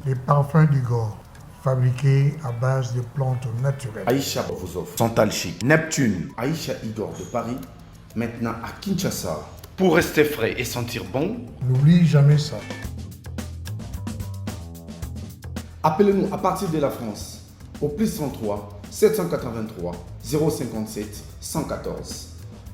Les parfums d'Igor, fabriqués à base de plantes naturelles. Aïcha vous offre Santal Chic, Neptune, Aïcha Igor de Paris, maintenant à Kinshasa. Pour rester frais et sentir bon, N'oublie jamais ça. appelez-nous à partir de la France au plus 33 783 057 114.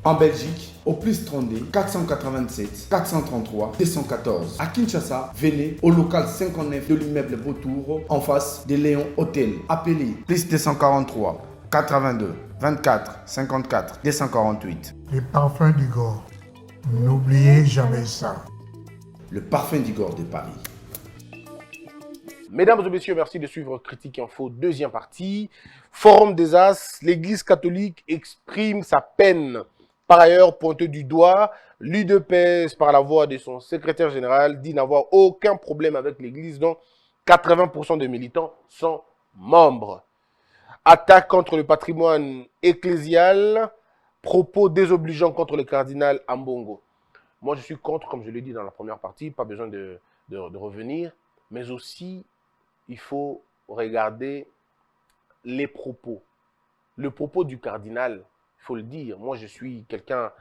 En Belgique, au plus 32 487 433 214. À Kinshasa, venez au local 59 de l'immeuble Beautour, en face de Léon Hôtel. Appelez plus 243 82 24 54 248. Les parfums d'Igor, n'oubliez jamais ça. Le parfum d'Igor de Paris. Mesdames et messieurs, merci de suivre Critique Info, deuxième partie. Forum des As, l'Église catholique exprime sa peine. Par ailleurs, pointé du doigt, l'UDPS, par la voix de son secrétaire général, dit n'avoir aucun problème avec l'Église, dont 80% des militants sont membres. Attaque contre le patrimoine ecclésial, propos désobligeants contre le cardinal Ambongo. Moi, je suis contre, comme je l'ai dit dans la première partie, pas besoin de revenir, mais aussi, il faut regarder les propos. Le propos du cardinal, il faut le dire. Moi, je suis quelqu'un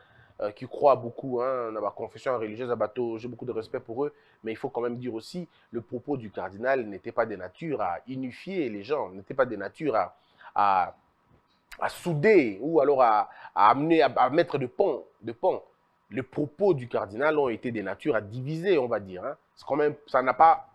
qui croit beaucoup dans ma confession religieuse à Bateau. J'ai beaucoup de respect pour eux. Mais il faut quand même dire aussi, le propos du cardinal n'était pas de nature à unifier les gens, n'était pas de nature à souder ou alors à amener, à mettre de pont. Les propos du cardinal ont été de nature à diviser, on va dire. C'est quand même, ça n'a pas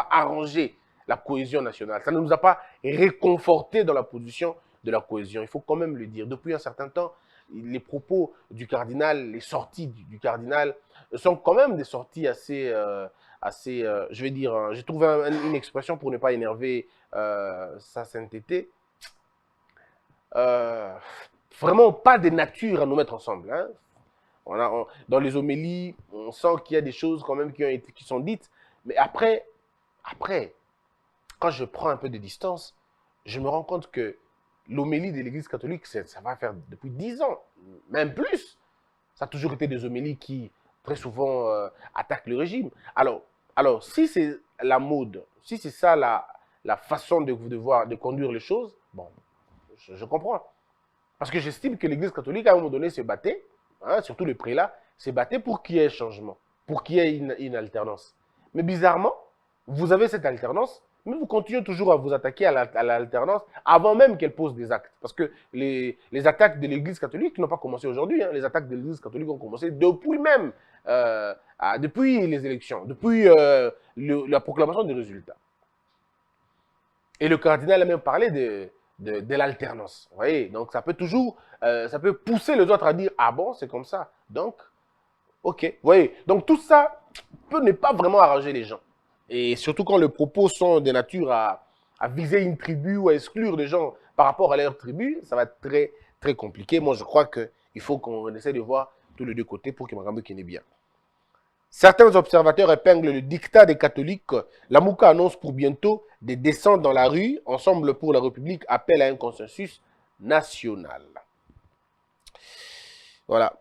arrangé la cohésion nationale. Ça ne nous a pas réconforté dans la position de la cohésion. Il faut quand même le dire. Depuis un certain temps, les propos du cardinal, les sorties du cardinal sont quand même des sorties assez, je vais dire, j'ai trouvé une expression pour ne pas énerver sa sainteté. Vraiment pas de nature à nous mettre ensemble. Dans les homélies, on sent qu'il y a des choses quand même qui sont dites. Mais après, quand je prends un peu de distance, je me rends compte que l'homélie de l'Église catholique, ça va faire depuis 10 ans, même plus. Ça a toujours été des homélies qui, très souvent, attaquent le régime. Alors si c'est la mode, si c'est ça la façon de conduire les choses, bon, je comprends. Parce que j'estime que l'Église catholique, à un moment donné, se battait, surtout les prélats, se battait pour qu'il y ait un changement, pour qu'il y ait une alternance. Mais bizarrement, vous avez cette alternance, mais vous continuez toujours à vous attaquer à l'alternance avant même qu'elle pose des actes. Parce que les attaques de l'Église catholique n'ont pas commencé aujourd'hui. Les attaques de l'Église catholique ont commencé depuis même, depuis les élections, depuis la proclamation des résultats. Et le cardinal a même parlé de l'alternance. Vous voyez, donc ça peut toujours, ça peut pousser les autres à dire, ah bon, c'est comme ça. Donc, ok. Vous voyez, donc tout ça peut ne pas vraiment arranger les gens. Et surtout quand les propos sont de nature à viser une tribu ou à exclure les gens par rapport à leur tribu, ça va être très, très compliqué. Moi, je crois qu'il faut qu'on essaie de voir tous les deux côtés pour que Magambo ait bien. Certains observateurs épinglent le dictat des catholiques. La Mouka annonce pour bientôt des descentes dans la rue. Ensemble pour la République appelle à un consensus national. Voilà.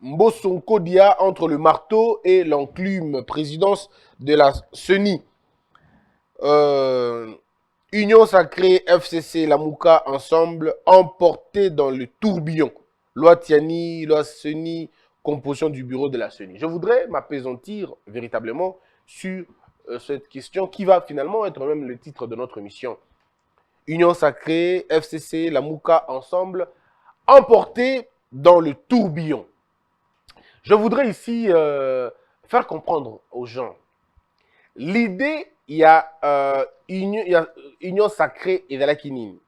Mbosonko Dia entre le marteau et l'enclume, présidence de la CENI. Union sacrée, FCC, la Mouka, ensemble, emportés dans le tourbillon. Loi Tiani, loi CENI, composition du bureau de la CENI. Je voudrais m'apaisantir véritablement sur cette question qui va finalement être même le titre de notre émission. Union sacrée, FCC, la Mouka, ensemble, emportés dans le tourbillon. Je voudrais ici faire comprendre aux gens. L'idée, il y a union sacrée et Valakinine.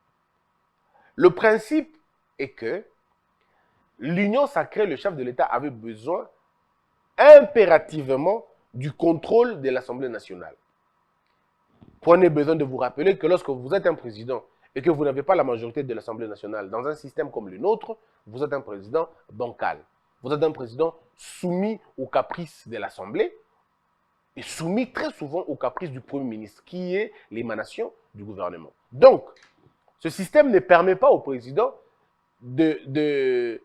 Le principe est que l'union sacrée, le chef de l'État avait besoin impérativement du contrôle de l'Assemblée nationale. Prenez besoin de vous rappeler que lorsque vous êtes un président et que vous n'avez pas la majorité de l'Assemblée nationale dans un système comme le nôtre, vous êtes un président bancal. Vous êtes un président soumis aux caprices de l'Assemblée et soumis très souvent aux caprices du Premier ministre, qui est l'émanation du gouvernement. Donc, ce système ne permet pas au président de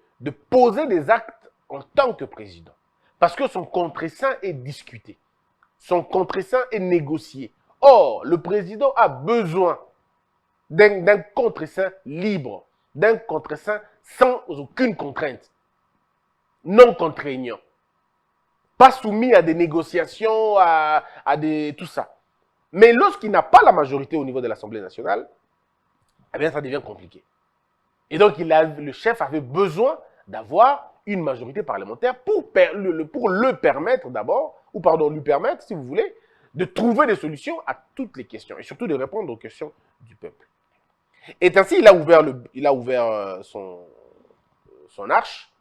poser des actes en tant que président. Parce que son contre-seing est discuté. Son contre-seing est négocié. Or, le président a besoin d'un contre-saint libre, d'un contre-saint sans aucune contrainte, non contraignant, pas soumis à des négociations, tout ça. Mais lorsqu'il n'a pas la majorité au niveau de l'Assemblée nationale, eh bien, ça devient compliqué. Et donc, le chef avait besoin d'avoir une majorité parlementaire pour le permettre d'abord, ou pardon, lui permettre, si vous voulez, de trouver des solutions à toutes les questions et surtout de répondre aux questions du peuple. Et ainsi, il a ouvert son arche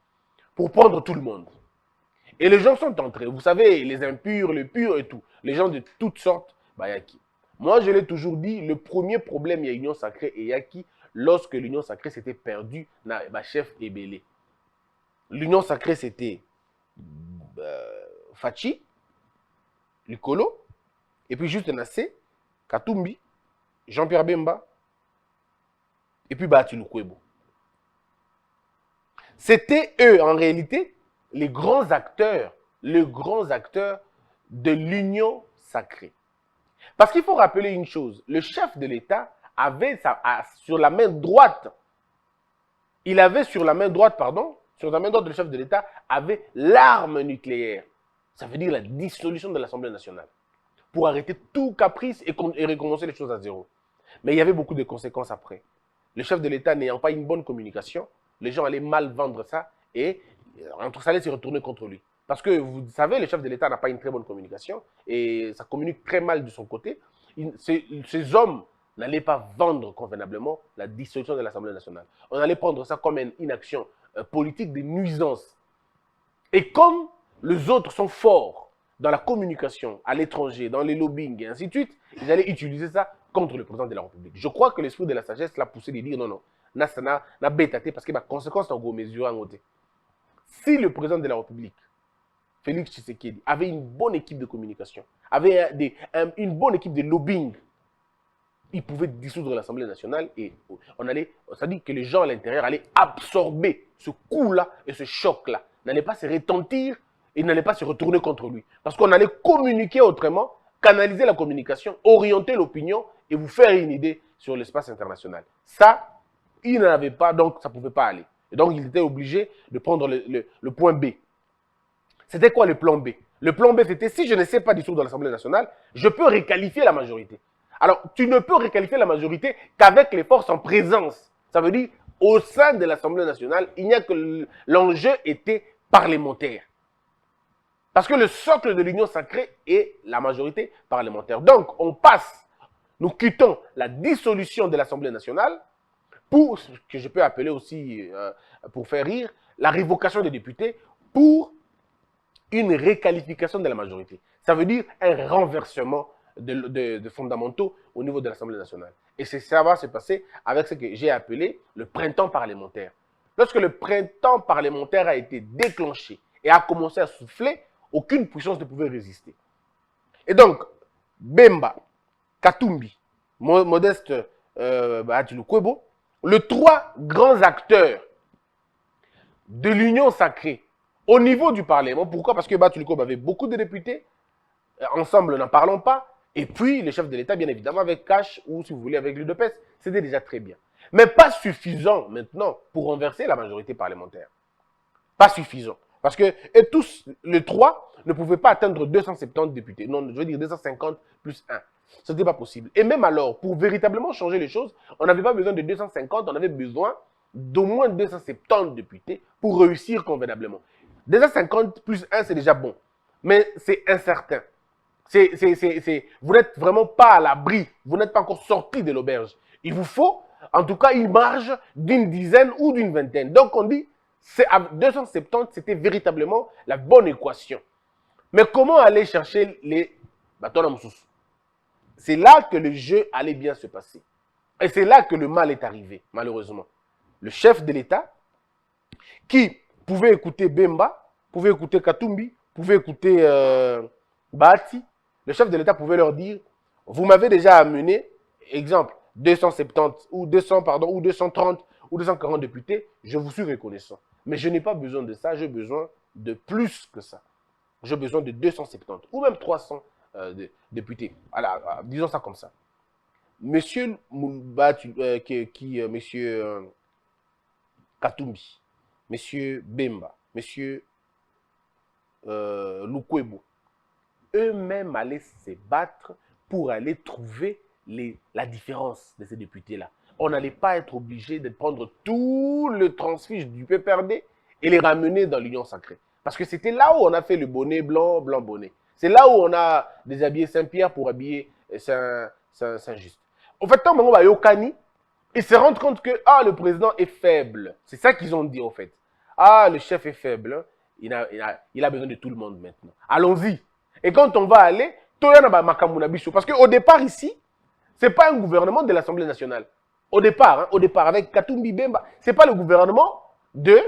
pour prendre tout le monde. Et les gens sont entrés. Vous savez, les impurs, les purs et tout. Les gens de toutes sortes, Yaki. Moi, je l'ai toujours dit, le premier problème, il y a Union Sacrée et Yaki, lorsque l'Union Sacrée s'était perdue, chef Ebélé. L'Union Sacrée, c'était Fachi, Likolo, et puis juste Nassé, Katumbi, Jean-Pierre Bemba, et puis Bahati Lukwebo. C'était eux, en réalité, les grands acteurs de l'Union Sacrée. Parce qu'il faut rappeler une chose, le chef de l'État avait sur la main droite, le chef de l'État avait l'arme nucléaire. Ça veut dire la dissolution de l'Assemblée nationale. Pour arrêter tout caprice et recommencer les choses à zéro. Mais il y avait beaucoup de conséquences après. Le chef de l'État n'ayant pas une bonne communication, les gens allaient mal vendre ça et ça allait se retourner contre lui. Parce que vous savez, le chef de l'État n'a pas une très bonne communication et ça communique très mal de son côté. Ces hommes n'allaient pas vendre convenablement la dissolution de l'Assemblée nationale. On allait prendre ça comme une action politique de nuisance. Et comme les autres sont forts dans la communication à l'étranger, dans les lobbying et ainsi de suite, ils allaient utiliser ça contre le président de la République. Je crois que l'esprit de la sagesse l'a poussé de dire non, n'a bétaté parce que ma conséquence en gros mesure en côté. Si le président de la République, Félix Tshisekedi, avait une bonne équipe de communication, avait une bonne équipe de lobbying, il pouvait dissoudre l'Assemblée nationale et ça dit que les gens à l'intérieur allaient absorber ce coup-là et ce choc-là, n'allaient pas se retentir et n'allaient pas se retourner contre lui. Parce qu'on allait communiquer autrement, canaliser la communication, orienter l'opinion et vous faire une idée sur l'espace international. Ça, il n'en avait pas, donc ça ne pouvait pas aller. Et donc, il était obligé de prendre le point B. C'était quoi le plan B? Le plan B, c'était si je ne sais pas dissoudre l'Assemblée nationale, je peux requalifier la majorité. Alors, tu ne peux requalifier la majorité qu'avec les forces en présence. Ça veut dire, au sein de l'Assemblée nationale, il n'y a que l'enjeu était parlementaire. Parce que le socle de l'Union sacrée est la majorité parlementaire. Donc, nous quittons la dissolution de l'Assemblée nationale pour ce que je peux appeler aussi, pour faire rire, la révocation des députés pour une réqualification de la majorité. Ça veut dire un renversement de fondamentaux au niveau de l'Assemblée nationale. Et ça va se passer avec ce que j'ai appelé le printemps parlementaire. Lorsque le printemps parlementaire a été déclenché et a commencé à souffler, aucune puissance ne pouvait résister. Et donc, Bemba, Katumbi, Modeste Bahati Lukwebo, les trois grands acteurs de l'Union sacrée au niveau du Parlement. Pourquoi? Parce que Bahati Lukwebo avait beaucoup de députés, ensemble n'en parlons pas, et puis le chef de l'État, bien évidemment, avec Cash, ou si vous voulez, avec l'UDPS, c'était déjà très bien. Mais pas suffisant maintenant pour renverser la majorité parlementaire. Pas suffisant. Parce que tous, les trois, ne pouvaient pas atteindre 270 députés. Non, je veux dire 250 plus 1. Ce n'était pas possible. Et même alors, pour véritablement changer les choses, on n'avait pas besoin de 250, on avait besoin d'au moins 270 députés pour réussir convenablement. 250 plus 1, c'est déjà bon. Mais c'est incertain. Vous n'êtes vraiment pas à l'abri. Vous n'êtes pas encore sorti de l'auberge. Il vous faut, en tout cas, une marge d'une dizaine ou d'une vingtaine. Donc, on dit, à 270, c'était véritablement la bonne équation. Mais comment aller chercher les bâtons à moussous? C'est là que le jeu allait bien se passer. Et c'est là que le mal est arrivé, malheureusement. Le chef de l'État, qui pouvait écouter Bemba, pouvait écouter Katumbi, pouvait écouter Bahati, le chef de l'État pouvait leur dire, vous m'avez déjà amené, exemple, 270 ou 230 ou 240 députés, je vous suis reconnaissant. Mais je n'ai pas besoin de ça, j'ai besoin de plus que ça. J'ai besoin de 270 ou même 300 députés. Voilà, disons ça comme ça. Monsieur Monsieur Katumbi, Monsieur Bemba, Monsieur Lukwebo, eux-mêmes allaient se battre pour aller trouver la différence de ces députés-là. On n'allait pas être obligé de prendre tout le transfuge du PPRD et les ramener dans l'Union sacrée. Parce que c'était là où on a fait le bonnet blanc, blanc bonnet. C'est là où on a déshabillé Saint-Pierre pour habiller Saint-Just. En fait, tant que va Yokani, ils se rendent compte que le président est faible. C'est ça qu'ils ont dit en fait. Le chef est faible. Il a besoin de tout le monde maintenant. Allons-y. Et quand on va aller, parce qu'au départ ici, ce n'est pas un gouvernement de l'Assemblée nationale. Au départ, avec Katumbi Bemba, ce n'est pas le gouvernement de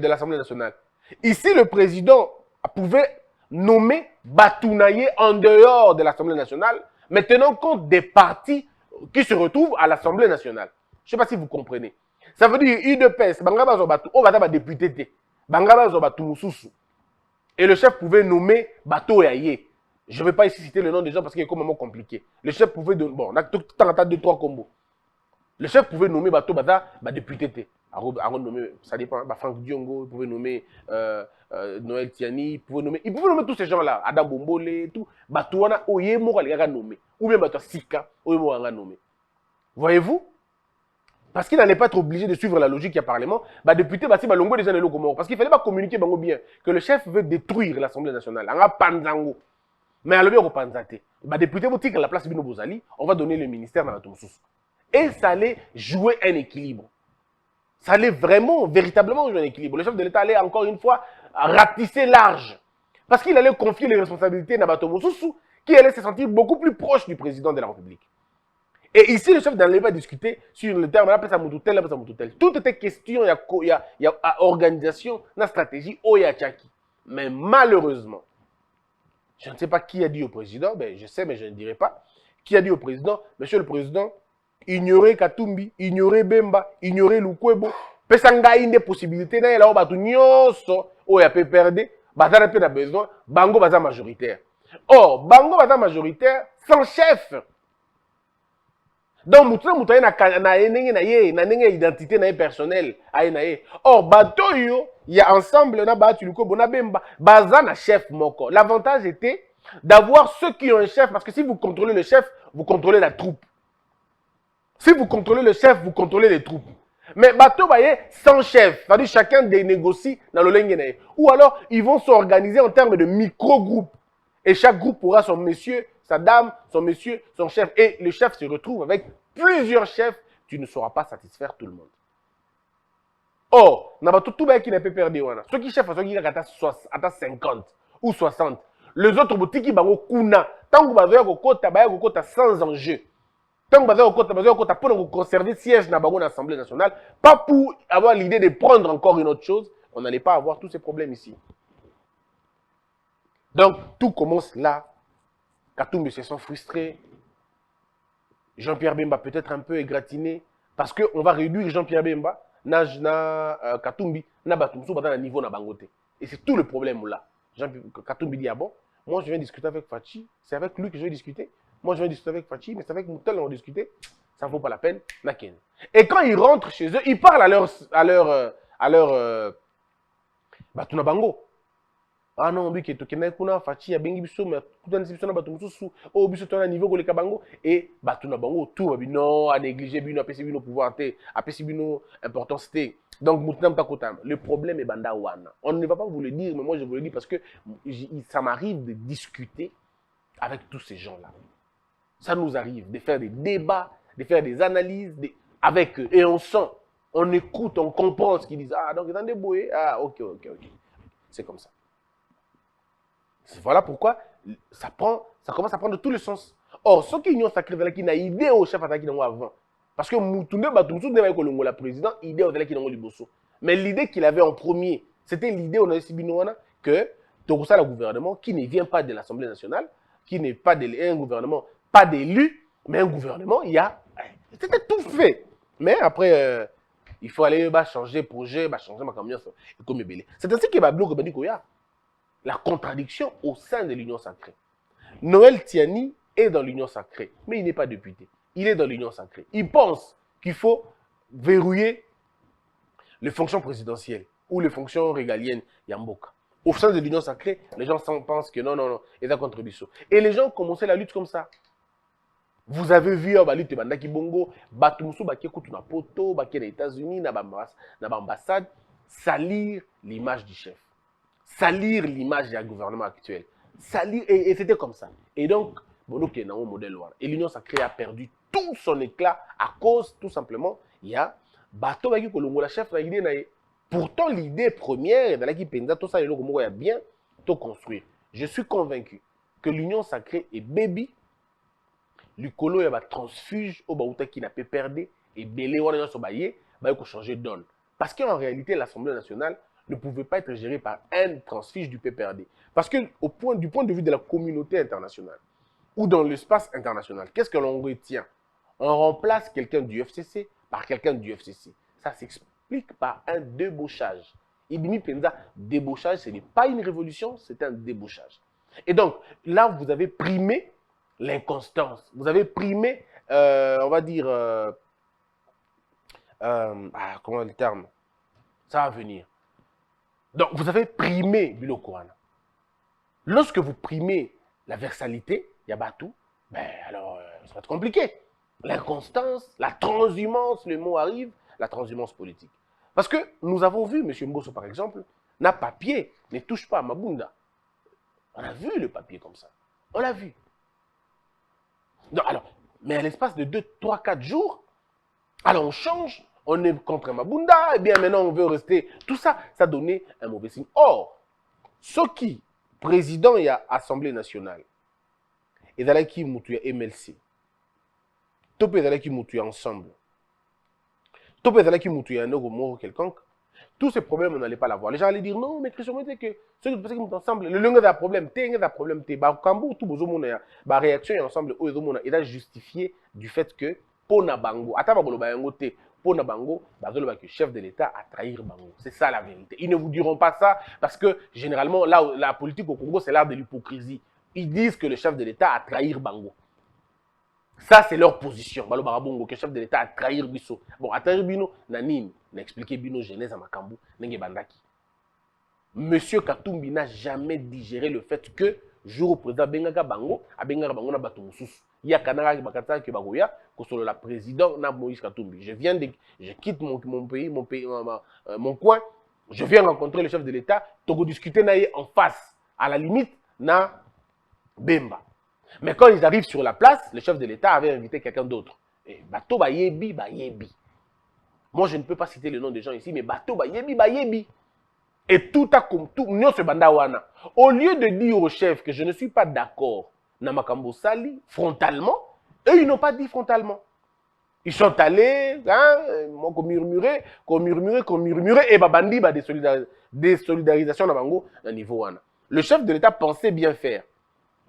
l'Assemblée nationale. Ici, le président pouvait nommer Batounaye en dehors de l'Assemblée nationale, mais tenant compte des partis qui se retrouvent à l'Assemblée nationale. Je ne sais pas si vous comprenez. Ça veut dire UDPS, Bangaba Zobatu, on va député, Bangaba Zobatu Moussousou. Et le chef pouvait nommer Bato Yaye. Je ne vais pas ici citer le nom des gens parce qu'il est complètement compliqué. Le chef pouvait donner, bon, on a tout le temps 2-3 combos. Le chef pouvait nommer Bato Baza, député. Ça dépend, Franck Diongo, il pouvait nommer Noël Tiani, il pouvait nommer tous ces gens-là, Adam Bombole, tout. Bato Wana, Oye Mora, il a nommé. Ou bien Bato Sika, Oye Mora, il a nommé. Voyez-vous? Parce qu'il n'allait pas être obligé de suivre la logique du Parlement, député, parce qu'il fallait pas communiquer bien que le chef veut détruire l'Assemblée nationale. On a Panzango. Mais à l'objet, on Panzate. Député, à la place de Bino Bozali, on va donner le ministère dans la Tomsous. Et ça allait jouer un équilibre. Ça allait véritablement jouer un équilibre. Le chef de l'État allait encore une fois ratisser large. Parce qu'il allait confier les responsabilités à Nabatomoussou, qui allait se sentir beaucoup plus proche du président de la République. Et ici, le chef n'allait pas discuter sur le terme, après ça moutoutel, après ça moutoutel. Tout était question, il y a organisation, la stratégie, Oyachaki. Mais malheureusement, je ne sais pas qui a dit au président, je sais, mais je ne dirai pas, qui a dit au président, monsieur le président, ignorer Katumbi, ignorer Bemba, ignorer Lukwebo, pesanga une des possibilités, là, on va tout nyoso, oya peut perdre, bazar peut besoin, bango baza majoritaire. Or, bango baza majoritaire sans chef. Donc, moutouna na identité personnelle. Or, bato yo, il y a ensemble, na ba Lukwebo, na Bemba, baza na chef moko. L'avantage était d'avoir ceux qui ont un chef, parce que si vous contrôlez le chef, vous contrôlez la troupe. Si vous contrôlez le chef, vous contrôlez les troupes. Mais bateau sans chef, c'est-à-dire chacun des négocie dans le lengene. Ou alors, ils vont s'organiser en termes de micro-groupes. Et chaque groupe aura son monsieur, sa dame, son monsieur, son chef. Et le chef se retrouve avec plusieurs chefs. Tu ne sauras pas satisfaire tout le monde. Or, tout qui n'a pas perdu. Ceux qui chefs, ceux qui ont 50 ou 60. Les autres boutiques, ils ont kuna. Tant que vous avez sans enjeu. Tant que vous avez pour conserver siège dans l'Assemblée nationale, pas pour avoir l'idée de prendre encore une autre chose, on n'allait pas avoir tous ces problèmes ici. Donc, tout commence là. Katumbi se sent frustré. Jean-Pierre Bemba peut-être un peu égratigné, parce qu'on va réduire Jean-Pierre Bemba, Katumbi, na Batumsou, dans le niveau na Bangote. Et c'est tout le problème là. Katumbi dit, bon, moi je viens discuter avec Fachi, c'est avec lui que je vais discuter. Moi, je vais discuter avec Fachi, mais c'est avec Moutel, on va discuter. Ça ne vaut pas la peine. Et quand ils rentrent chez eux, ils parlent à leur Batunabango. Ah non, lui qui est tokené kuna Fachi a bengi biso mais tout un biso na Batumususu au biso tona niveau ko le kabango et Batunabango tout non à négliger bino apesi bino pouvoir té apesi bino importance té. Donc Moutenam Takotam, le problème est banda wana. On ne va pas vous le dire, mais moi je vous le dis parce que ça m'arrive de discuter avec tous ces gens-là. Ça nous arrive de faire des débats, de faire des analyses avec eux. Et on sent, on écoute, on comprend ce qu'ils disent. Ah, donc ils ont débrouillé. Ah, ok. C'est comme ça. Voilà pourquoi ça commence à prendre tous les sens. Or, ceux qui ont sacré, qui ont idée au chef attaqué avant. Parce que Moutounde Batumsou devait être le président, idée au qui ont Liboso. Mais l'idée qu'il avait en premier, c'était l'idée au Sibinouana que Toroussa, le gouvernement, qui ne vient pas de l'Assemblée nationale, qui n'est pas un gouvernement, pas d'élu, mais un gouvernement, c'était tout fait. Mais après, il faut aller changer projet, changer ma camion. C'est ainsi que Bablo Kobani Koya. la contradiction au sein de l'Union sacrée. Noël Tiani est dans l'Union sacrée, mais il n'est pas député. Il est dans l'Union sacrée. Il pense qu'il faut verrouiller les fonctions présidentielles ou les fonctions régaliennes Yamboka. Au sein de l'Union sacrée, les gens pensent que non, non, non, ils ont contribution. Et les gens ont commencé la lutte comme ça. Vous avez vu, la lutte de Bongo, Batumusu, Baki Koutou na Poto, Baki aux États-Unis, na l'ambassade, salir l'image du chef, salir l'image du gouvernement actuel. Salir, et c'était comme ça. Et donc, Bono qui est dans un modèle loin. Et l'Union sacrée a perdu tout son éclat à cause, tout simplement, il y a Bato Baki Kolongo, la chef, pourtant l'idée première, dans la qui pensa tout ça, il y a bien tout construire. Je suis convaincu que l'Union sacrée est baby. L'Ukolo, il y a un transfuge au Baouta qui n'a pas perdu et Belé, on a changer de donne. Parce qu'en réalité, l'Assemblée nationale ne pouvait pas être gérée par un transfuge du PPRD. Parce que du point de vue de la communauté internationale ou dans l'espace international, qu'est-ce que l'on retient? On remplace quelqu'un du FCC par quelqu'un du FCC. Ça s'explique par un débauchage. Ibimi Penza, débauchage, ce n'est pas une révolution, c'est un débauchage. Et donc, là, vous avez primé l'inconstance. Vous avez primé, on va dire, comment le terme? Ça va venir. Donc, vous avez primé Biloko Wana. Lorsque vous primez la versalité, Yabatou, ben alors, ça va être compliqué. L'inconstance, la transhumance, le mot arrive, la transhumance politique. Parce que nous avons vu, M. Mbosso par exemple, n'a papier, ne touche pas à Mabunda. On a vu le papier comme ça. On l'a vu. Non, alors, mais à l'espace de 2, 3, 4 jours, alors on change, on est contre Mabunda, et bien maintenant on veut rester. Tout ça, ça donnait un mauvais signe. Or, ce qui, président et Assemblée nationale, et dans qui moutuya MLC, topé dans qui moutuya ensemble, topé dans qui moutuya un mort quelconque, tous ces problèmes, on n'allait pas l'avoir. Les gens allaient dire non, mais Christian, que ceux qui sont ensemble, le langue d'un problème, Kambou, tout le monde a réaction ensemble, il a justifié du fait que Pona Bango, Pona Bango, le chef de l'État a trahi Bango. C'est ça la vérité. Ils ne vous diront pas ça parce que généralement, là, la politique au Congo, c'est l'art de l'hypocrisie. Ils disent que le chef de l'État a trahi Bango. Ça, c'est leur position. Balo Barabongo, que le chef de l'État a trahi Bisso. Bon, à trahir Bino, Nanine, n'a expliqué Bino Genèse à Makambu, Nenge Bandaki. Monsieur Katumbi n'a jamais digéré le fait que, jour au président Bengaga Bango, a Bengaga Bango na Batumoussous. Il y a Kanara Bakata qui Bagoya, que sur la présidente na Moïse Katumbi. Je quitte mon pays, mon coin, je viens rencontrer le chef de l'État, Togo discuter naïe en face, à la limite, na Bemba. Mais quand ils arrivent sur la place, le chef de l'État avait invité quelqu'un d'autre. Bato Bayebi, Bayebi. Moi, je ne peux pas citer le nom des gens ici, mais Bato Bayebi, Bayebi. Et tout a comme tout, nous se bandawana. Au lieu de dire au chef que je ne suis pas d'accord, Namakambo Sali, frontalement, eux, ils n'ont pas dit frontalement. Ils sont allés, qu'on murmurait, et Babandi, désolidarisation à niveau wana. Le chef de l'État pensait bien faire.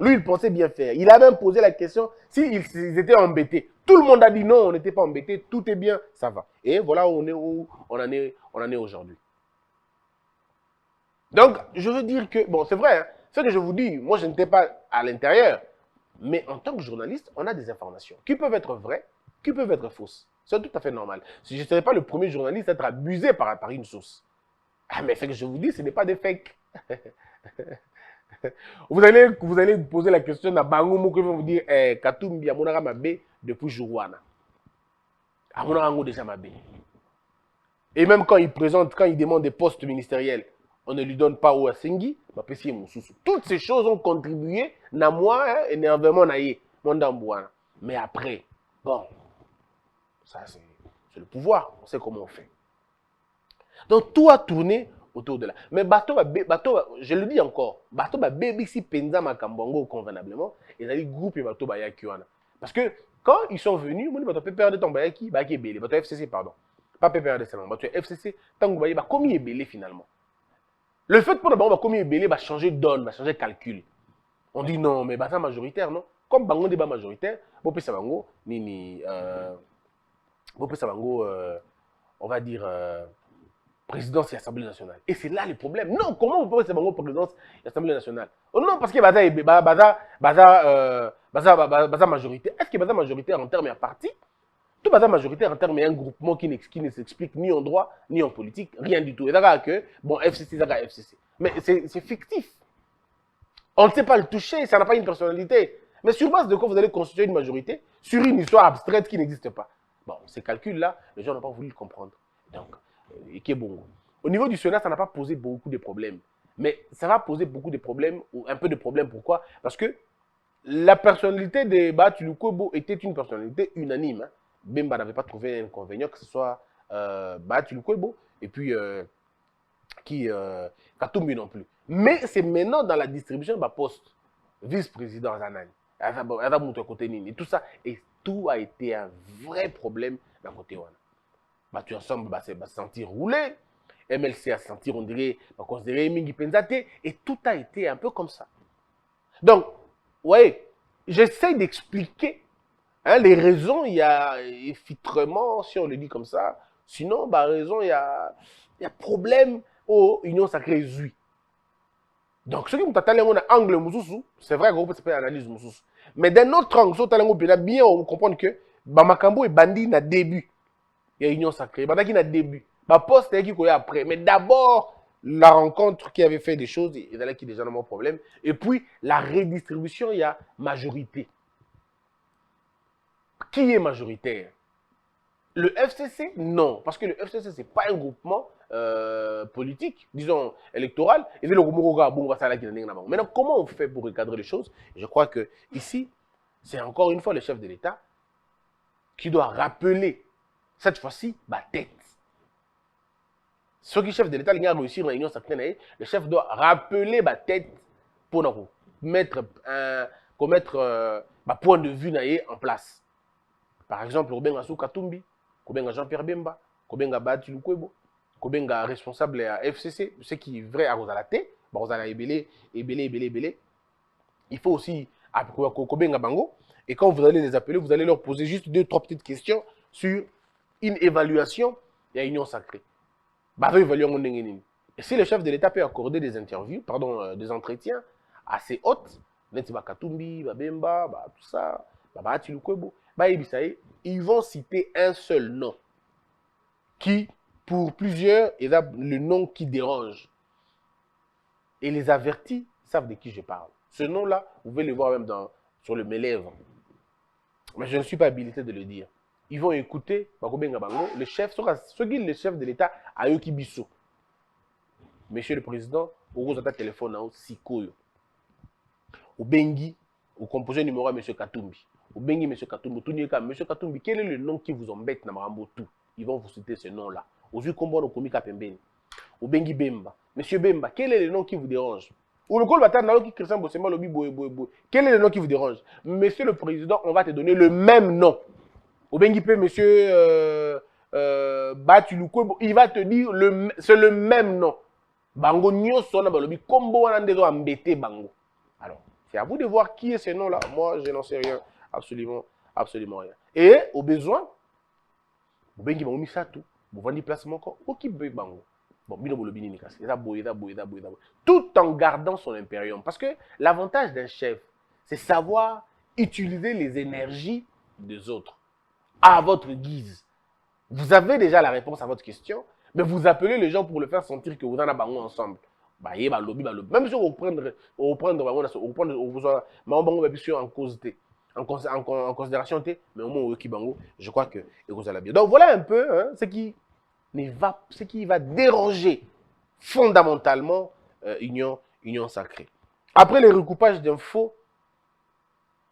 Lui, il pensait bien faire. Il a même posé la question s'ils étaient embêtés. Tout le monde a dit non, on n'était pas embêtés, tout est bien, ça va. Et voilà où on en est aujourd'hui. Donc, je veux dire que, bon, c'est vrai, hein, ce que je vous dis, moi, je n'étais pas à l'intérieur. Mais en tant que journaliste, on a des informations qui peuvent être vraies, qui peuvent être fausses. C'est tout à fait normal. Si je ne serais pas le premier journaliste à être abusé par une source. Ah, mais ce que je vous dis, ce n'est pas des fakes. Vous allez vous poser la question à Bangomo qui va vous dire Katumbi Amonara Mabé depuis Jourouana. Amonara Ngo déjà Mabé. Et même quand il demande des postes ministériels, on ne lui donne pas au Asengi, toutes ces choses ont contribué à moi, énervement, mais après, bon, ça c'est le pouvoir, on sait comment on fait. Donc tout a tourné autour de là. Mais bateau, je le dis encore, bateau baby si penza makambongo convenablement, ils allaient grouper bateau bayakiwana. Parce que quand ils sont venus, mon bateau PPRD ton bayaki, bayaki belé, bateau FCC pardon, pas PPRD seulement, bateau FCC, tant que bah comme il est belé finalement. Le fait pour le bango comme il est belé, va changer de donne, va changer de calcul. On dit non, mais bateau majoritaire non. Comme bango débat majoritaire, bon puis ça bango nini, bon puis ça bango, on va dire présidence et Assemblée nationale. Et c'est là le problème. Non, comment vous pouvez c'est bango présidence et Assemblée nationale? Oh non, parce que baza majorité. Est-ce que baza majoritaire en termes de parti? Tout baza majoritaire en termes d'un groupement qui ne s'explique ni en droit, ni en politique, rien du tout. Et d'accord que, bon, FCC, d'accord, FCC. Mais c'est fictif. On ne sait pas le toucher, ça n'a pas une personnalité. Mais sur base de quoi vous allez constituer une majorité sur une histoire abstraite qui n'existe pas? Bon, ces calculs-là, les gens n'ont pas voulu le comprendre. Donc, et qui est bon. Au niveau du Sénat, ça n'a pas posé beaucoup de problèmes. Mais ça va poser beaucoup de problèmes, ou un peu de problèmes. Pourquoi? Parce que la personnalité de Bathily Lukwebo était une personnalité unanime. Hein. Bemba n'avait pas trouvé un inconvénient que ce soit Bathily Lukwebo et puis Katumbi non plus. Mais c'est maintenant dans la distribution de poste, vice-président Zanani. Elle va monter à côté Nini. Et tout ça, et tout a été un vrai problème d'un côté. Tu ensemble, se sentir roulé. MLC a sentir, on dirait, considérer Mingi Penzate. Et tout a été un peu comme ça. Donc, ouais, j'essaie d'expliquer les raisons. Il y a effectivement, si on le dit comme ça. Sinon, raison, il y a problème aux unions sacrées Zui. Donc, ce qui me talent un angle Moussousou, c'est vrai qu'on peut faire analyse Moussousou. Mais d'un autre angle, bien on comprend que Bamakambo est bandit na début. Il y a union sacrée. Bandit na début. Poste qui est après. Mais d'abord, la rencontre qui avait fait des choses, il y a qui déjà dans mon problème. Et puis, la redistribution, il y a majorité. Qui est majoritaire? Le FCC, non. Parce que le FCC, ce n'est pas un groupement politique, disons, électoral. Et maintenant, comment on fait pour recadrer les choses? Je crois que ici, c'est encore une fois le chef de l'État qui doit rappeler, cette fois-ci, ma tête. Ce qui est chef de l'État, il a réussi dans l'union sacrée, le chef doit rappeler ma tête pour mettre un point de vue en place. Par exemple, Kobenga Sou Katumbi, Kobenga Jean-Pierre Bemba, Kobenga Bathily Lukwebo, Kobenga responsable à FCC, ce qui est vrai à Rosalate, Rosala Ebele. Il faut aussi Kobenga Bango. Et quand vous allez les appeler, vous allez leur poser juste 2-3 petites questions sur une évaluation de l'union sacrée. Et si le chef de l'État peut accorder des interviews, des entretiens assez hautes, Katumbi, Bemba, tout ça, Bathily Lukwebo, ils vont citer un seul nom qui, pour plusieurs, est le nom qui dérange. Et les avertis savent de qui je parle. Ce nom-là, vous pouvez le voir même sur mes lèvres. Mais je ne suis pas habilité de le dire. Ils vont écouter le chef, ce qui est le chef de l'État, Ayoki Bisso. Monsieur le Président, vous avez un téléphone à Sikoyo. Au Bengi, vous composez le numéro à M. Katumbi. Au Bengi, M. Katumbi. M. Katumbi, quel est le nom qui vous embête dans Marambo tout? Ils vont vous citer ce nom-là. Au Zukombo, au Komika Pembeni. Au Bengi Bemba. Monsieur Bemba, quel est le nom qui vous dérange? Ou le Gol Bata Naoki Christian Bossema Lobi Boé. Quel est le nom qui vous dérange? Monsieur le Président, on va te donner le même nom. Au Bengi P, monsieur Bathily Lukwebo, il va te dire c'est le même nom. Bango Nyoso na Balobi Kombo Wanandezo Ambete Bango. Alors, c'est à vous de voir qui est ce nom-là. Moi, je n'en sais rien. Absolument rien. Et au besoin, vous bengi bango misato, vous vendez placement encore, qui peut bango. Bon, bino bolobini ni kasi. Tout en gardant son impérium. Parce que l'avantage d'un chef, c'est savoir utiliser les énergies des autres à votre guise. Vous avez déjà la réponse à votre question, mais vous appelez les gens pour le faire sentir que vous en avez bango ensemble. Même si vous prenez en considération, mais au moins je crois que vous allez bien. Donc voilà un peu ce qui va déranger fondamentalement Union sacrée. Après les recoupages d'infos,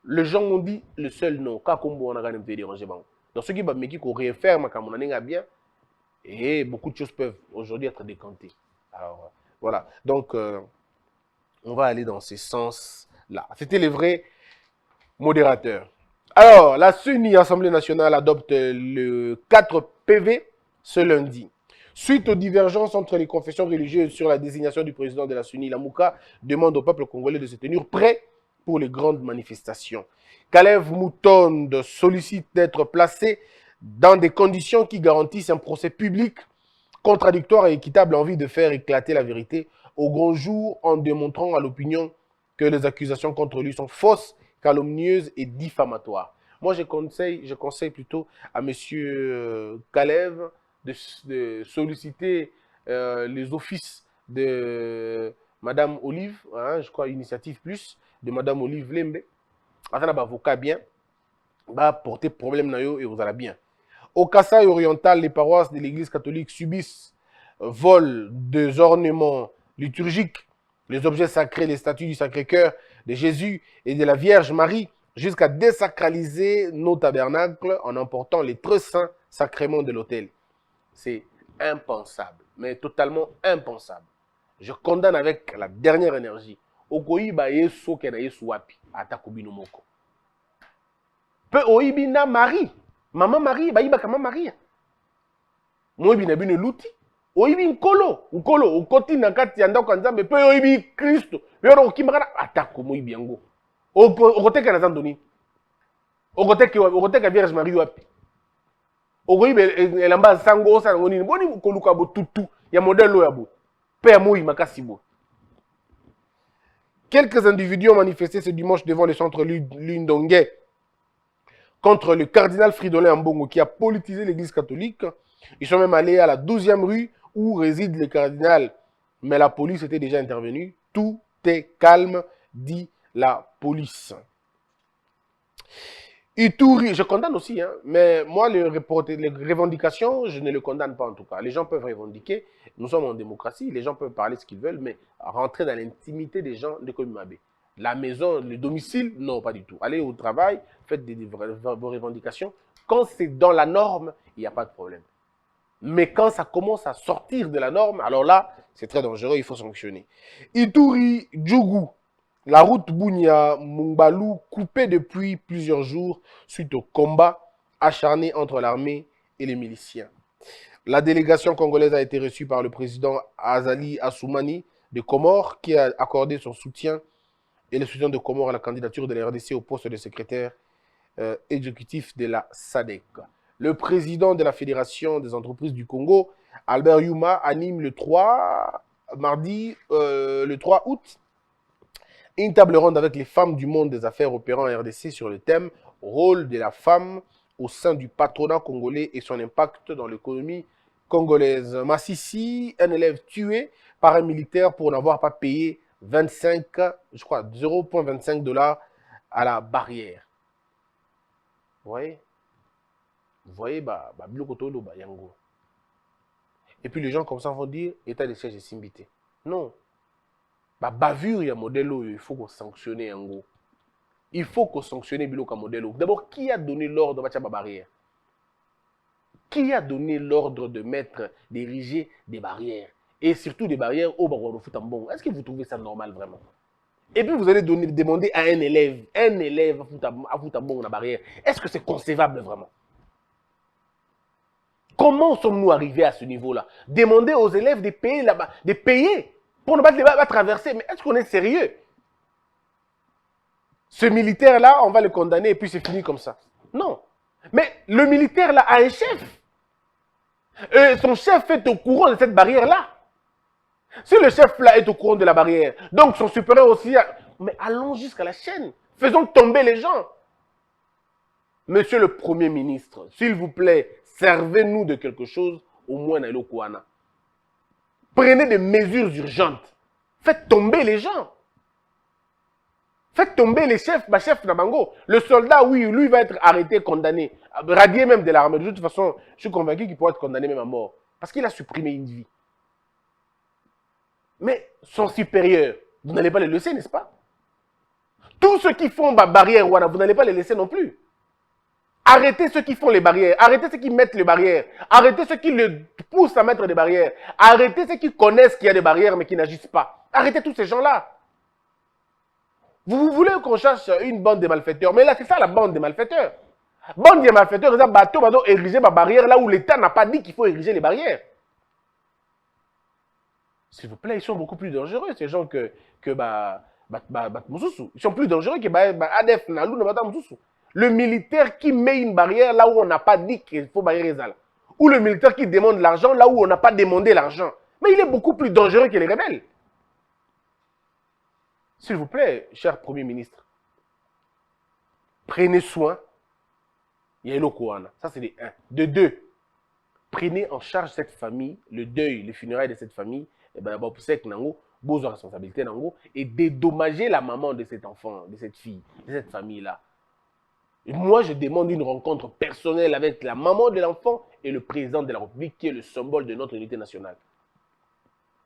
les gens m'ont dit le seul nom. Kakombo on a gagné déranger. Donc ce qui va me dire qu'on réaffirme comme on a bien, et beaucoup de choses peuvent aujourd'hui être décantées. Alors voilà. Donc on va aller dans ce sens-là. C'était les vrais modérateurs. Alors, la SUNI, Assemblée nationale, adopte le 4 PV ce lundi. Suite aux divergences entre les confessions religieuses sur la désignation du président de la SUNI, la Mouka demande au peuple congolais de se tenir prêt pour les grandes manifestations. Kalev Moutonde sollicite d'être placé dans des conditions qui garantissent un procès public contradictoire et équitable envie de faire éclater la vérité au grand jour en démontrant à l'opinion que les accusations contre lui sont fausses, calomnieuses et diffamatoires. Moi, je conseille plutôt à M. Kalev de solliciter les offices de Mme Olive, hein, je crois, Initiative Plus, de Mme Olive Lembe, afin d'avoir avocat bien, va porter problème na yo et vous allez bien. Au Kasaï oriental, les paroisses de l'Église catholique subissent vol des ornements liturgiques, les objets sacrés, les statues du Sacré-Cœur de Jésus et de la Vierge Marie, jusqu'à désacraliser nos tabernacles en emportant les très saints sacrements de l'autel. C'est impensable, mais totalement impensable. Je condamne avec la dernière énergie. Okoyiba yeso kena yesu wapi atakubino moko. Pe oyibina Marie, maman Marie, bayiba kama Maria. Moyibi na bino luti. Oyibi nkolo, ukolo, ukoti na kati ya ndako nzambe pe oyibi Kristo. Yoro okimaka atako moyibi yango. Okoteka na zandoni. Okoteka Vierge Marie wapi. Okoyibe elamba sango osa ngoni boni koluka botutu ya modèle yabo. Pe moyi makasi bo. Quelques individus ont manifesté ce dimanche devant le centre Lundongé contre le cardinal Fridolin Ambongo qui a politisé l'église catholique. Ils sont même allés à la 12e rue où réside le cardinal. Mais la police était déjà intervenue. Tout est calme, dit la police. Ituri, je condamne aussi, hein, mais moi, les revendications, je ne les condamne pas en tout cas. Les gens peuvent revendiquer, nous sommes en démocratie, les gens peuvent parler ce qu'ils veulent, mais rentrer dans l'intimité des gens de Komimabé. La maison, le domicile, non, pas du tout. Allez au travail, faites vos revendications. Quand c'est dans la norme, il n'y a pas de problème. Mais quand ça commence à sortir de la norme, alors là, c'est très dangereux, il faut sanctionner. Ituri, Djougou. La route Bounia-Mungbalou coupée depuis plusieurs jours suite au combat acharné entre l'armée et les miliciens. La délégation congolaise a été reçue par le président Azali Assoumani de Comores qui a accordé son soutien et le soutien de Comores à la candidature de la RDC au poste de secrétaire exécutif de la SADC. Le président de la Fédération des entreprises du Congo, Albert Yuma, anime le 3 août une table ronde avec les femmes du monde des affaires opérant en RDC sur le thème « Rôle de la femme au sein du patronat congolais et son impact dans l'économie congolaise ». Massissi, un élève tué par un militaire pour n'avoir pas payé 0,25 $ à la barrière. Vous voyez? Vous voyez, yango. Et puis les gens comme ça vont dire « État de siège et simbité ». Non. Bavure, il y a un modèle où il faut sanctionner en gros. Il faut sanctionner le modèle. D'abord, qui a donné l'ordre de la barrière? Qui a donné l'ordre de mettre, d'ériger des barrières? Et surtout des barrières au Baron foot en bon. Est-ce que vous trouvez ça normal vraiment? Et puis vous allez demander à un élève à foot en bon la barrière. Est-ce que c'est concevable vraiment? Comment sommes-nous arrivés à ce niveau-là? Demander aux élèves de payer là-bas, de payer pour ne pas traverser. Mais est-ce qu'on est sérieux? Ce militaire-là, on va le condamner et puis c'est fini comme ça. Non. Mais le militaire-là a un chef. Son chef est au courant de cette barrière-là. Si le chef-là est au courant de la barrière, donc son supérieur aussi... Mais allons jusqu'à la chaîne. Faisons tomber les gens. Monsieur le Premier ministre, s'il vous plaît, servez-nous de quelque chose, au moins dans le Kouana. Prenez des mesures urgentes. Faites tomber les gens. Faites tomber les chefs, chef Nabango. Le soldat, oui, lui va être arrêté, condamné, radié même de l'armée. De toute façon, je suis convaincu qu'il pourra être condamné même à mort. Parce qu'il a supprimé une vie. Mais son supérieur, vous n'allez pas le laisser, n'est-ce pas? Tous ceux qui font barrière, vous n'allez pas les laisser non plus. Arrêtez ceux qui font les barrières. Arrêtez ceux qui mettent les barrières. Arrêtez ceux qui le poussent à mettre des barrières. Arrêtez ceux qui connaissent qu'il y a des barrières mais qui n'agissent pas. Arrêtez tous ces gens-là. Vous voulez qu'on cherche une bande de malfaiteurs. Mais là, c'est ça la bande des malfaiteurs. Bande des malfaiteurs, ils ont bateau, ériger ma barrière là où l'État n'a pas dit qu'il faut ériger les barrières. S'il vous plaît, ils sont beaucoup plus dangereux, ces gens que ils sont plus dangereux que ADF, Nalou, le militaire qui met une barrière là où on n'a pas dit qu'il faut barrière. ou le militaire qui demande l'argent là où on n'a pas demandé l'argent. Mais il est beaucoup plus dangereux que les rebelles. S'il vous plaît, cher Premier ministre, prenez soin. Il y a Elokoana. Ça, c'est de 1. De 2, prenez en charge cette famille, le deuil, les funérailles de cette famille, et bien, pour ça, vous avez responsabilité et dédommager la maman de cet enfant, de cette fille, de cette famille-là. Et moi, je demande une rencontre personnelle avec la maman de l'enfant et le président de la République, qui est le symbole de notre unité nationale.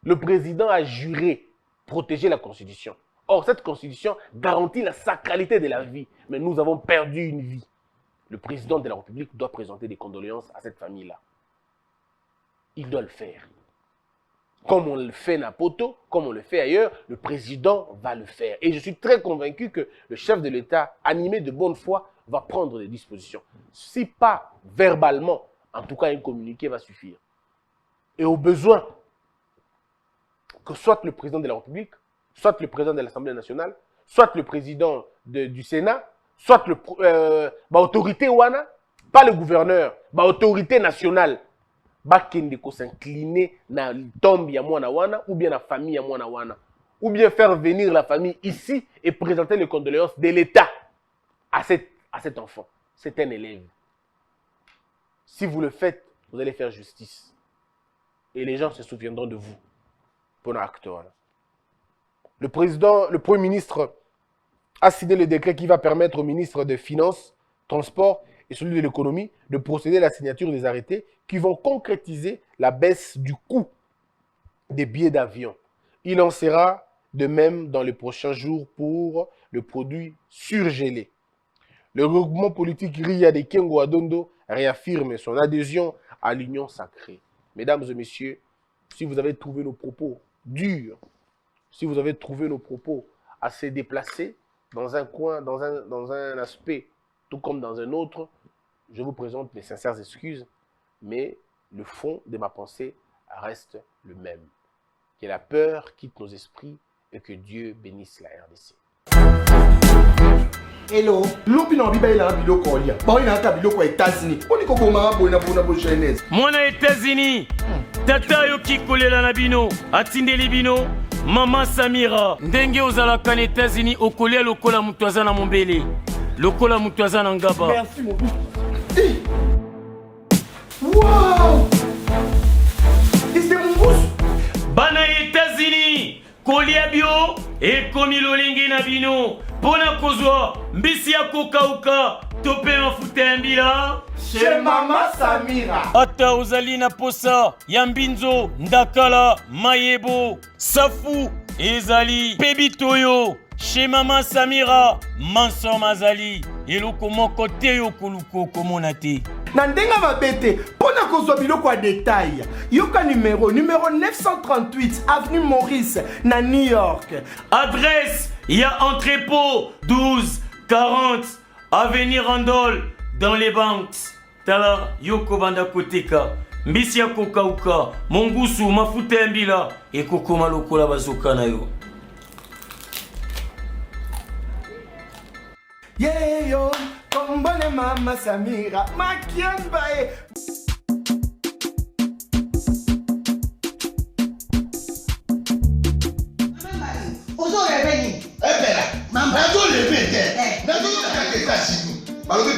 Le président a juré protéger la Constitution. Or, cette Constitution garantit la sacralité de la vie, mais nous avons perdu une vie. Le président de la République doit présenter des condoléances à cette famille-là. Il doit le faire. Comme on le fait à Poto, comme on le fait ailleurs, le président va le faire. Et je suis très convaincu que le chef de l'État, animé de bonne foi, va prendre des dispositions. Si pas verbalement, en tout cas un communiqué va suffire. Et au besoin, que soit le président de la République, soit le président de l'Assemblée nationale, soit le président du Sénat, soit l'autorité ouana, pas le gouverneur, l'autorité nationale, bakende ko s'incliner na tombe ya mwana wana ou bien la famille ya mwana wana, ou bien faire venir la famille ici et présenter les condoléances de l'État à cet enfant. C'est un élève. Si vous le faites, vous allez faire justice. Et les gens se souviendront de vous. Pour l'acte. Le Premier ministre a signé le décret qui va permettre au ministre des Finances, Transport et celui de l'économie de procéder à la signature des arrêtés qui vont concrétiser la baisse du coût des billets d'avion. Il en sera de même dans les prochains jours pour le produit surgelé. Le regroupement politique RIA de Kengo Adondo réaffirme son adhésion à l'union sacrée. Mesdames et messieurs, si vous avez trouvé nos propos durs, si vous avez trouvé nos propos assez déplacés dans un coin, dans un aspect, tout comme dans un autre, je vous présente mes sincères excuses, mais le fond de ma pensée reste le même. Que la peur quitte nos esprits et que Dieu bénisse la RDC. Hello. Lopino biba ila biloko olia. Ba ina ka biloko États-Unis. Oni ko boma bona jeunesse. Mwana États-Unis. Tata yo kikolela na bino, atindeli bino. Mama Samira, ndenge ozalaka na États-Unis okolia lokola mutu aza na mombele. Lokola mutu aza na ngaba. Merci mon fils. Wow! C'est mon bouche. Bana États-Unis, kolia bio ekomi lolingi na bino. Pona kozwa mbisi ya kokauka tope mafuta ya mbila Chez Mama Samira. ata ozali na posa ya mbinzo ndakala mayebo safu ezali pebitoyo chez Mama Samira manso mazali eloko moko te yo koluko komona te Na ndenga mabete, pona kozwa biloko ya détail. Yoka numéro 938 avenue Maurice na New York. adresse ya entrepôt 1240 avenue Randol dans les banques tala yoko banda koteka mbisi ya kokauka mongusu mafuta ya mbila ekokoma lokola bazoka na yo. Yeah yo, kombone Mama Samira, makiamba e.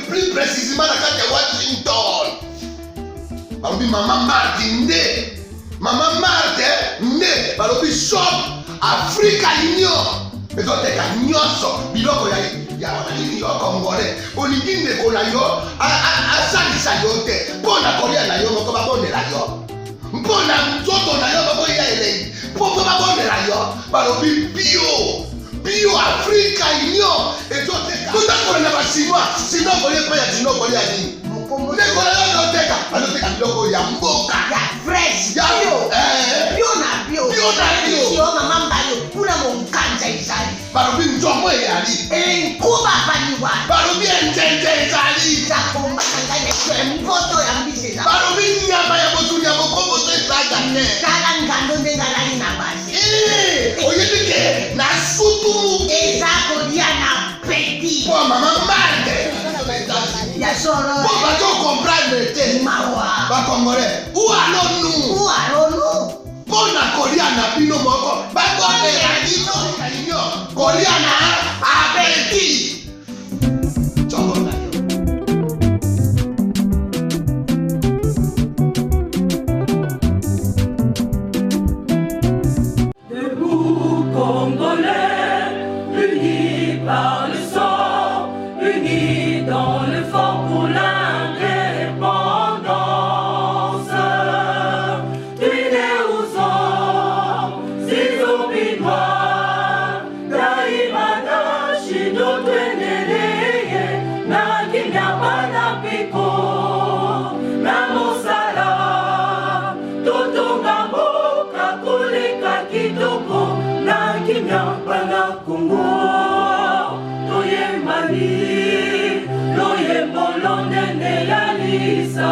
Plus précisément dans le Washington. Maman Martin né. Maman Martin né. Shop Africa Union. Mais on est à Nyoso. Biloko ya congolais. Olingi ne kola yo. Salisa yo te. Pona kolia na yo moko babonela yo. Mpona nzoto na yo babo ya elei. Poko babonela yo. Balobi bio. Bio Africa Union. Et toi t'es tout à fait na chinois. Sinon kolia pa ya sinon kolia ni. Ne kola yo teka. Aloteka biloko ya mboka. Ya fresh. Ya Bio na bio. Bio na bio. Bio mama mbayo. Kuna monkanja izali. Balobi nzomo eyali. Nkuba baniwa. Balobi enjenje ezali. Zakomba kangane kwe mpoto ya mbise za. Balobi nyama ya botu ya bokombo to ezaga ne. Kala ngando ndengalali na basi. Oyebike na sutu. Eza kodia na peti. Po mama mande. Ya solo. Pour bato comprendre te. Mawa. Ba Congolais. Où allons-nous? Où allons-nous? Pour na kolia na bino moko. Ba kondela bino kalinyo. Kolia na abeti. Chongo na yo. Debout Congolais, unis par le sang, unis dans le fort pour l'indépendance. Tués aux hommes, ces opinois, daimana shido tweneleye, na kinyabana piko, na mosala, totonga mboka koleka kitoko, na kinyabana Kongo, toyembani, loyembo lonene ya lisa.